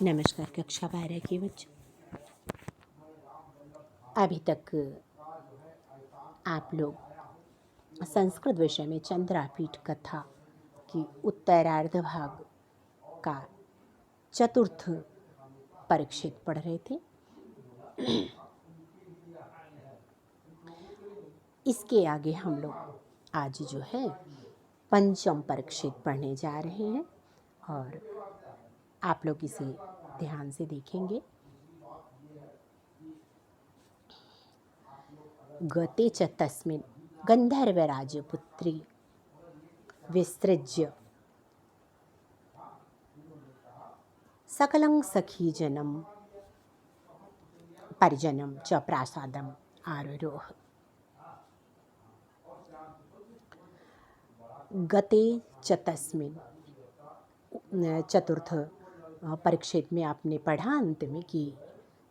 नमस्कार कक्षा 12 के बच्चों। अभी तक आप लोग संस्कृत विषय में चंद्रापीठ कथा की उत्तरार्ध भाग का चतुर्थ परिच्छेद पढ़ रहे थे। इसके आगे हम लोग आज जो है पंचम परिच्छेद पढ़ने जा रहे हैं और आप लोग इसे ध्यान से देखेंगे। गते च तस्मिन् गंधर्वराजपुत्री विसृज्य सकलं सखीजनं परिजनं च प्रासादम् आरुरोह। गते च तस्मिन् चतुर्थ परिच्छेद में आपने पढ़ा अंत में कि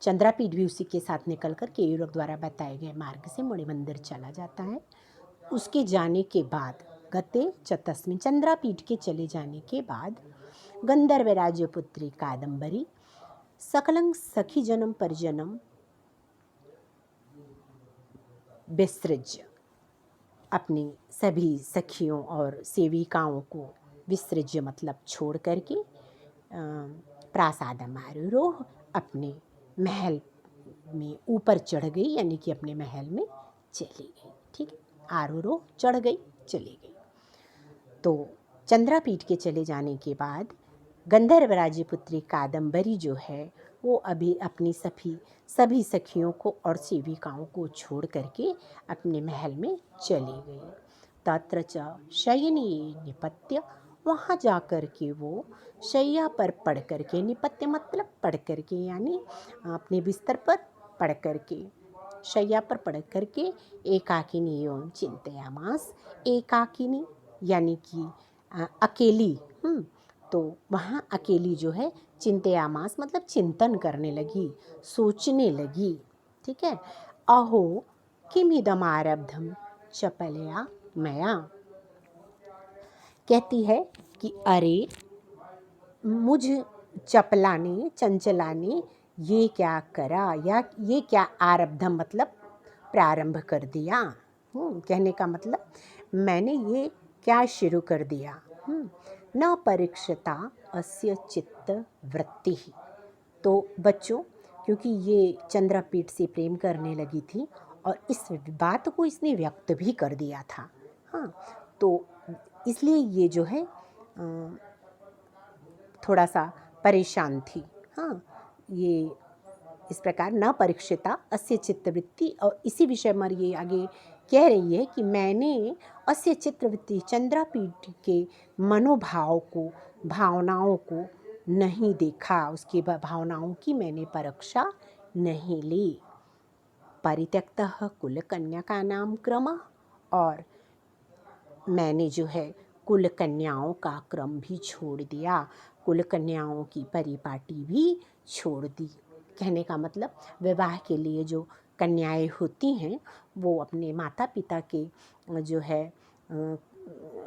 चंद्रापीठ भी उसी के साथ निकल कर केयूरक द्वारा बताए गए मार्ग से मणि मंदिर चला जाता है। उसके जाने के बाद गते च तस्मिन् चंद्रापीठ के चले जाने के बाद गंधर्व राजपुत्री कादम्बरी सकलं सखी जनम परिजनम विसृज्य अपनी सभी सखियों और सेविकाओं को विसृज्य मतलब छोड़ करके प्रासादम आरुरोह अपने महल में ऊपर चढ़ गई, यानी कि अपने महल में चली गई। ठीक है, आरुरोह चढ़ गई, चली गई। तो चंद्रापीठ के चले जाने के बाद गंधर्व राजपुत्री कादम्बरी जो है वो अभी अपनी सभी सखियों को और सेविकाओं को छोड़ करके अपने महल में चली गई। तत्र च शयनी निपत्य, वहाँ जा कर के वो शैया पर पढ़ करके, निपत्य मतलब पढ़ करके यानी अपने बिस्तर पर पढ़ करके, शैया पर पढ़ करके एकाकिनी एवं चिंतयामास, एकाकिनी यानी कि अकेली। तो वहाँ अकेली जो है चिंतयामास मतलब चिंतन करने लगी, सोचने लगी। ठीक है। अहो किमिदम आरब्धम चपलया मया, कहती है कि अरे मुझ चपला ने, चंचला ने ये क्या करा, या ये क्या आरब्धम मतलब प्रारंभ कर दिया। कहने का मतलब मैंने ये क्या शुरू कर दिया। न परीक्षता अस्य चित्त वृत्ति। तो बच्चों, क्योंकि ये चंद्रापीठ से प्रेम करने लगी थी और इस बात को इसने व्यक्त भी कर दिया था। तो इसलिए ये जो है थोड़ा सा परेशान थी। ये इस प्रकार न परीक्षिता अस्य चित्तवृत्ति, और इसी विषय में ये आगे कह रही है कि मैंने अस्य चित्तवृत्ति चंद्रापीठ के मनोभाव को, भावनाओं को नहीं देखा, उसकी भावनाओं की मैंने परीक्षा नहीं ली। परित्यक्तः कुल कन्या का नाम क्रम, और मैंने जो है कुल कन्याओं का क्रम भी छोड़ दिया, कुल कन्याओं की परिपाटी भी छोड़ दी। कहने का मतलब विवाह के लिए जो कन्याएं होती हैं वो अपने माता पिता के जो है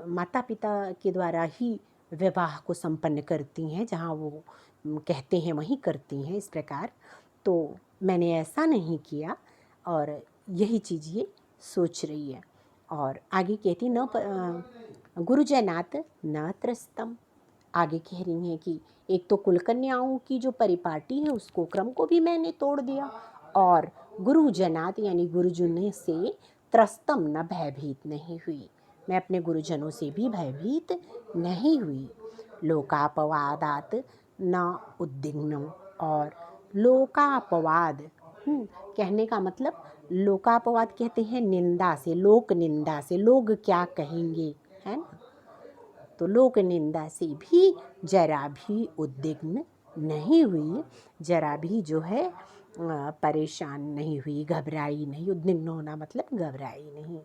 माता पिता के द्वारा ही विवाह को संपन्न करती हैं, जहाँ वो कहते हैं वहीं करती हैं। इस प्रकार तो मैंने ऐसा नहीं किया, और यही चीज़ ये सोच रही है। और आगे कहती न गुरुजनात न त्रस्तम, आगे कह रही हैं कि एक तो कुलकन्याओं की जो परिपाटी है उसको क्रम को भी मैंने तोड़ दिया, और गुरुजनात यानी गुरुजनों से त्रस्तम न भयभीत नहीं हुई, मैं अपने गुरुजनों से भी भयभीत नहीं हुई। लोकापवादात न उद्विग्न, और लोकापवाद कहने का मतलब लोकापवाद कहते हैं निंदा से, लोक निंदा से, लोग क्या कहेंगे, है ना। तो लोक निंदा से भी जरा भी उद्विग्न नहीं हुई, जरा भी जो है परेशान नहीं हुई, घबराई नहीं। उद्विग्न होना मतलब घबराई नहीं।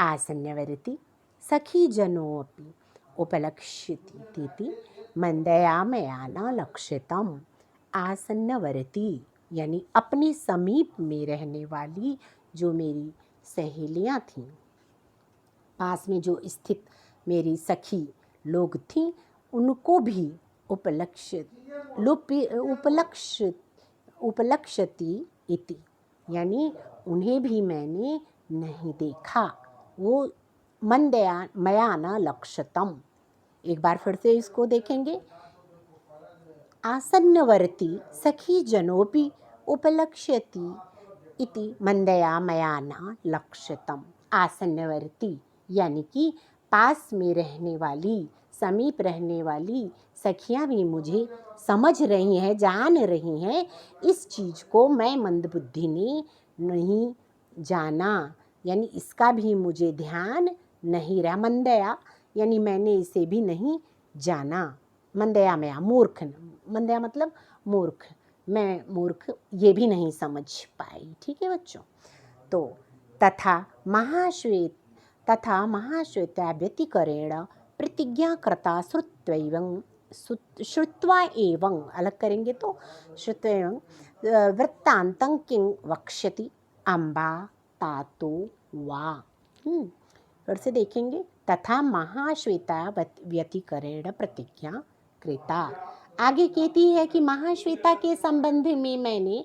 आसन्नवर्ती सखी जनोऽपि उपलक्ष्यतीति मंदयामया न लक्षितम। आसन्नवर्ती यानी अपने समीप में रहने वाली जो मेरी सहेलियां थीं, पास में जो स्थित मेरी सखी लोग थीं, उनको भी उपलक्ष्य उपलक्ष्यति इति, यानी उन्हें भी मैंने नहीं देखा। वो मंदया मया न लक्षतम। एक बार फिर से इसको देखेंगे। आसन्नवर्ती सखी जनोपि उपलक्ष्यति इति मंदया मया न लक्षतम। आसन्नवर्ती यानी कि पास में रहने वाली, समीप रहने वाली सखियां भी मुझे समझ रही हैं, जान रही हैं। इस चीज़ को मैं मंदबुद्धि ने नहीं जाना, यानी इसका भी मुझे ध्यान नहीं रहा। मंदया यानी मैंने इसे भी नहीं जाना। मंदया मया मूर्ख, मंदया मतलब मूर्ख, मैं मूर्ख ये भी नहीं समझ पाई। ठीक है बच्चों। तो तथा महाश्वेता व्यतिकरेण प्रतिज्ञा कृता श्रुत्वा एवं, अलग करेंगे तो श्रुत्वा एवं वृत्तान्तं किं वक्ष्यति अम्बा तातो वा। फिर से देखेंगे। तथा महाश्वेता व्यतिकरेण प्रतिज्ञा कृता, आगे कहती है कि महाश्वेता के संबंध में मैंने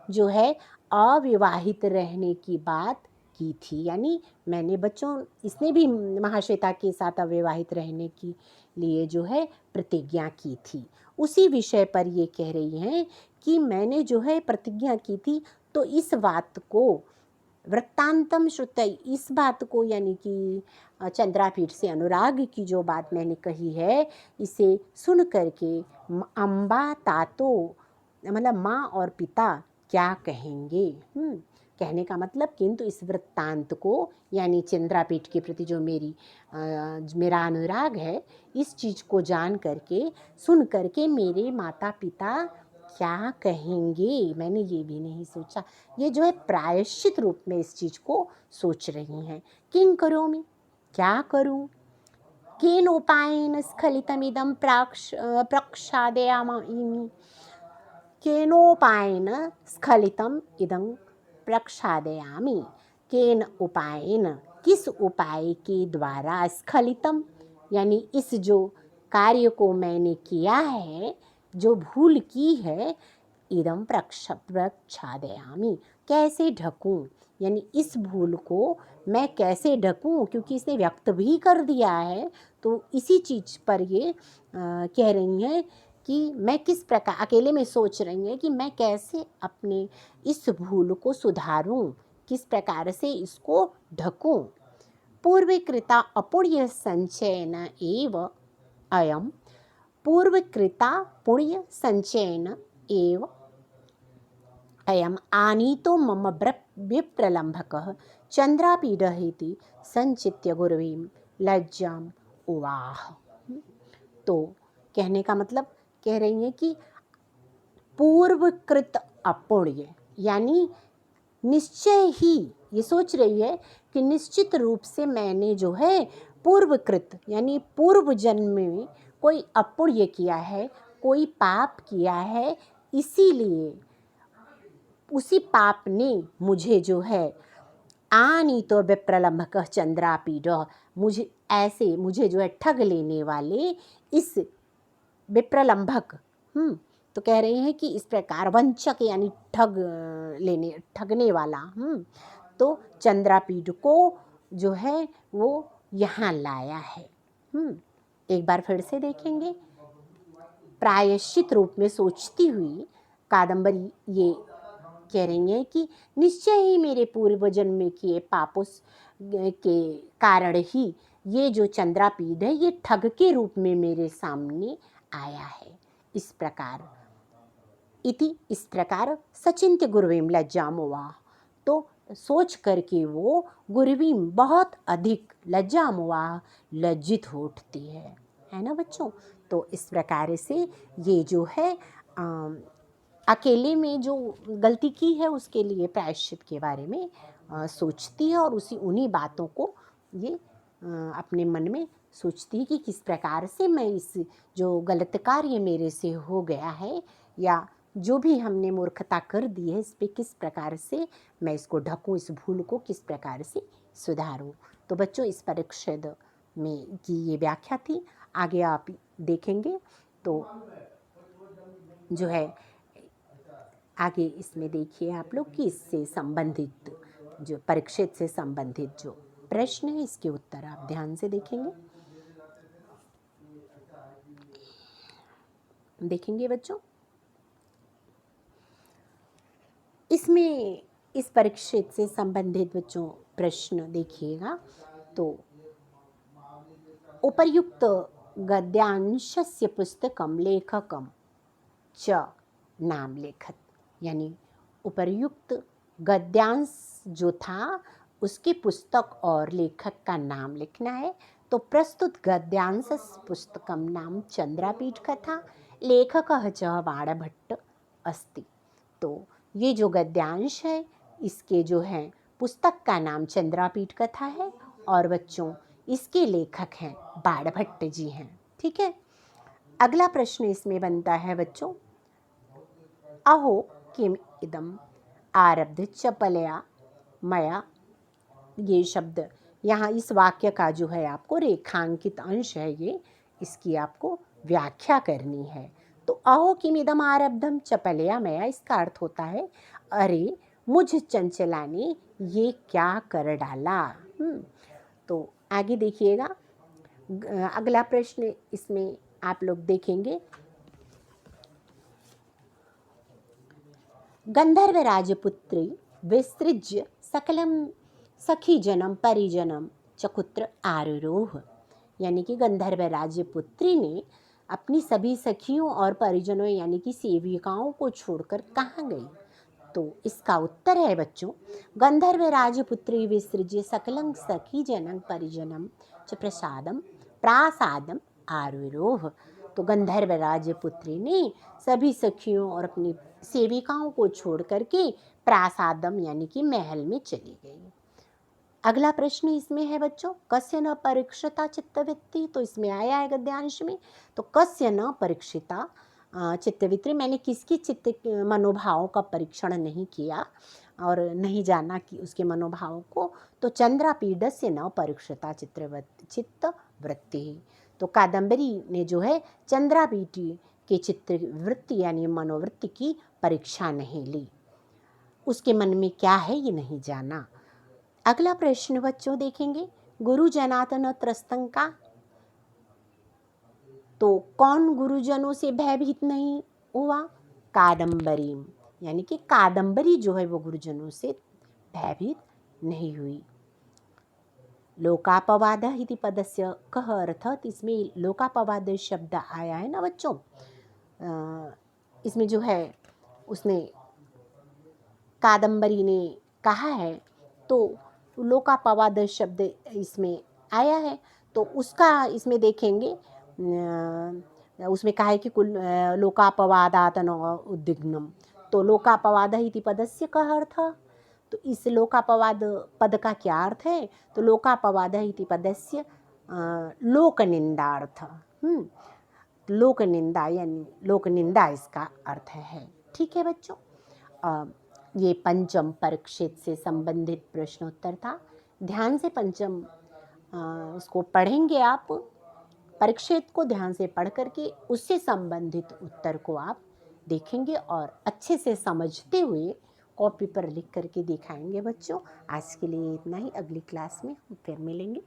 जो है अविवाहित रहने की बात की थी, यानी मैंने बच्चों इसने भी महाश्वेता के साथ अविवाहित रहने के लिए जो है प्रतिज्ञा की थी। उसी विषय पर ये कह रही हैं कि मैंने जो है प्रतिज्ञा की थी, तो इस बात को वृत्तांतम श्रुत, इस बात को यानी कि चंद्रापीठ से अनुराग की जो बात मैंने कही है, इसे सुन करके अम्बा तातो मतलब माँ और पिता क्या कहेंगे। कहने का मतलब किंतु इस वृत्तांत को यानी चंद्रापीठ के प्रति जो मेरा अनुराग है, इस चीज़ को जान करके सुन करके मेरे माता पिता क्या कहेंगे, मैंने ये भी नहीं सोचा। ये जो है प्रायश्चित रूप में इस चीज़ को सोच रही हैं। किं करोमि, क्या करूं, केन उपायेन स्खलितमिदं प्रक्षालयामि, केनोपायेन स्खलितम इदं प्रक्षालयामि। केन उपायेन, किस उपाय के द्वारा, स्खलितम यानी इस जो कार्य को मैंने किया है, जो भूल की है, इदं प्रक्षालयामि कैसे ढकूं, यानी इस भूल को मैं कैसे ढकूं, क्योंकि इसने व्यक्त भी कर दिया है। तो इसी चीज़ पर ये कह रही हैं कि मैं किस प्रकार, अकेले में सोच रही हैं कि मैं कैसे अपने इस भूल को सुधारूं, किस प्रकार से इसको ढकूं। पूर्वकृता अपुण्य संचयन एव अयम, पूर्वकृता पुण्य संचयन एव अयम आनीतो मम विप्रलम्भकः चंद्रापीडः इति संचित्य गुरुवीं लज्जाम उवाह। तो कहने का मतलब कह रही हैं कि पूर्वकृत अपुण्य, यानी निश्चय ही ये सोच रही है कि निश्चित रूप से मैंने जो है पूर्वकृत यानी पूर्व जन्म में कोई अपुण्य किया है, कोई पाप किया है, इसीलिए उसी पाप ने मुझे जो है आनीतो विप्रलम्भकः चंद्रापीडः, मुझे जो है ठग लेने वाले इस विप्रलम्भक, तो कह रहे हैं कि इस प्रकार वंचक यानी ठगने वाला, तो चंद्रापीठ को जो है वो यहाँ लाया है। एक बार फिर से देखेंगे। प्रायश्चित रूप में सोचती हुई कादम्बरी ये कह रही हैं कि निश्चय ही मेरे पूर्व जन्म में किए पापों के कारण ही ये जो चंद्रापीठ है, ये ठग के रूप में मेरे सामने आया है। इस प्रकार सचिंत्य गुरुवीं लज्जामुवाह, तो सोच करके वो गुरुवीं बहुत अधिक लज्जामुवाह लज्जित हो उठती है ना बच्चों। तो इस प्रकार से ये जो है अकेले में जो गलती की है उसके लिए प्रायश्चित के बारे में सोचती है, और उन्हीं बातों को ये अपने मन में सोचती है कि किस प्रकार से मैं इस जो गलत कार्य मेरे से हो गया है, या जो भी हमने मूर्खता कर दी है, इस पे किस प्रकार से मैं इसको ढकूं, इस भूल को किस प्रकार से सुधारूं। तो बच्चों इस परिच्छेद में की ये व्याख्या थी। आगे आप देखेंगे तो जो है आगे इसमें देखिए आप लोग कि इससे संबंधित जो परीक्षित से संबंधित जो प्रश्न है इसके उत्तर आप ध्यान से देखेंगे। देखेंगे बच्चों, इसमें इस परीक्षित से संबंधित बच्चों प्रश्न देखिएगा तो उपर्युक्त गद्यांशस्य पुस्तकं लेखकं च नाम लेखत, यानी उपर्युक्त गद्यांश जो था उसकी पुस्तक और लेखक का नाम लिखना है। तो प्रस्तुत गद्यांश पुस्तकं नाम चंद्रापीठ कथा लेखकः च बाणभट्ट अस्ति। तो ये जो गद्यांश है इसके जो है पुस्तक का नाम चंद्रापीठ कथा है और बच्चों इसके लेखक हैं बाणभट्ट जी हैं। ठीक है, अगला प्रश्न इसमें बनता है बच्चों, अहो किम इदम आरब्ध चपलया मया। ये शब्द यहाँ इस वाक्य का जो है आपको रेखांकित अंश है, ये इसकी आपको व्याख्या करनी है। तो अहो किम इदम आरब्धम चपलया मया, इसका अर्थ होता है अरे मुझ चंचला ने ये क्या कर डाला। तो आगे देखिएगा, अगला प्रश्न इसमें आप लोग देखेंगे, गंधर्व राजपुत्री विसृज्य सकलम सखी जनम परिजनम चकुत्र आरुरोह, यानी कि गंधर्व राजपुत्री ने अपनी सभी सखियों और परिजनों यानी कि सेविकाओं को छोड़कर कहाँ गई। तो इसका उत्तर है बच्चों, गंधर्व राजपुत्री विसृज्य सकलं सखी जनम परिजनम च प्रसादम प्रासादम आरुरोह। तो गंधर्व राजपुत्री ने सभी सखियों और अपनी सेविकाओं को छोड़ करके प्रासादम यानी कि महल में चली गई। अगला प्रश्न इसमें है बच्चों, कस्य न परीक्षिता चित्तवृत्ति। तो इसमें आया है गद्यांश में, तो कस्य न परीक्षिता चित्तवृत्ति, मैंने किसकी चित्त मनोभाव का परीक्षण नहीं किया और नहीं जाना कि उसके मनोभाव को। तो चंद्रापीडस्य न परीक्षिता चित्तवृत्ति, तो कादम्बरी ने जो है चंद्रापीठी के चित्तवृत्ति यानी मनोवृत्ति की परीक्षा नहीं ली, उसके मन में क्या है ये नहीं जाना। अगला प्रश्न बच्चों देखेंगे, गुरु जनातन त्रस्तंका। तो कौन गुरुजनों से भयभीत नहीं हुआ, कादम्बरी, यानी कि कादम्बरी जो है वो गुरुजनों से भयभीत नहीं हुई। लोकापवाद इति पदस्य कह अर्थ, इसमें लोकापवाद शब्द आया है ना बच्चों, इसमें जो है उसने कादम्बरी ने कहा है, तो लोकापवाद शब्द इसमें आया है। तो उसका इसमें देखेंगे, उसमें कहा है कि कुल लोकापवादातन उद्विग्नम। तो लोकापवाद इति पदस्य कः अर्थ, तो इस लोकापवाद पद का क्या अर्थ है। तो लोकापवाद इति पदस्य लोकनिंदार्थ, लोकनिंदा यानी लोकनिंदा इसका अर्थ है। ठीक है बच्चों, ये पंचम परीक्षित से संबंधित प्रश्नोत्तर था। ध्यान से पंचम उसको पढ़ेंगे आप, परीक्षित को ध्यान से पढ़ करके उससे संबंधित उत्तर को आप देखेंगे और अच्छे से समझते हुए कॉपी पर लिख करके दिखाएंगे बच्चों। आज के लिए इतना ही, अगली क्लास में फिर मिलेंगे।